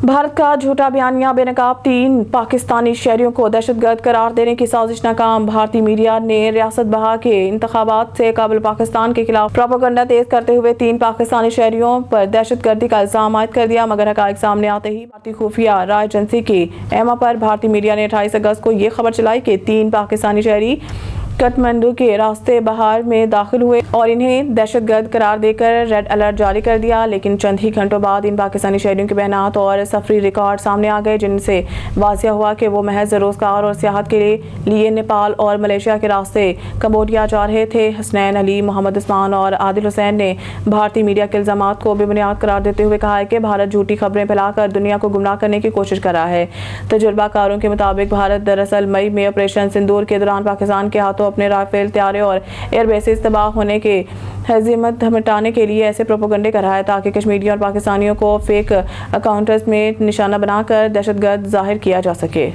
بھارت کا جھوٹا بیانیہ بے نقاب 3 پاکستانی شہریوں کو دہشت گرد قرار دینے کی سازش ناکام۔ بھارتی میڈیا نے ریاست بہار کے انتخابات سے قبل پاکستان کے خلاف پروپیگنڈا تیز کرتے ہوئے 3 پاکستانی شہریوں پر دہشت گردی کا الزام عائد کر دیا، مگر حقائق سامنے آتے ہی بھارتی خفیہ رائے ایجنسی کی ایما پر بھارتی میڈیا نے 28 اگست کو یہ خبر چلائی کہ 3 پاکستانی شہری کٹھمنڈو کے راستے بہار میں داخل ہوئے اور انہیں دہشت گرد قرار دے کر ریڈ الرٹ جاری کر دیا، لیکن چند ہی گھنٹوں بعد ان پاکستانی شہریوں کے بیانات اور سفری ریکارڈ سامنے آ گئے، جن سے واضح ہوا کہ وہ محض روزگار اور سیاحت کے لیے نیپال اور ملیشیا کے راستے کمبوڈیا جا رہے تھے۔ حسنین علی، محمد عثمان اور عادل حسین نے بھارتی میڈیا کے الزامات کو بے بنیاد قرار دیتے ہوئے کہا ہے کہ بھارت جھوٹی خبریں پھیلا کر دنیا کو گمراہ کرنے کی کوشش کر رہا ہے۔ تجربہ کاروں کے مطابق بھارت دراصل مئی میں آپریشن سندور کے دوران پاکستان کے ہاتھوں اپنے رافیل طیارے اور ایئر بیسز تباہ ہونے کے ہزیمت مٹانے کے لیے ایسے پروپیگنڈے کر رہا ہے تاکہ کشمیریوں اور پاکستانیوں کو فیک اکاؤنٹس میں نشانہ بنا کر دہشت گرد ظاہر کیا جا سکے۔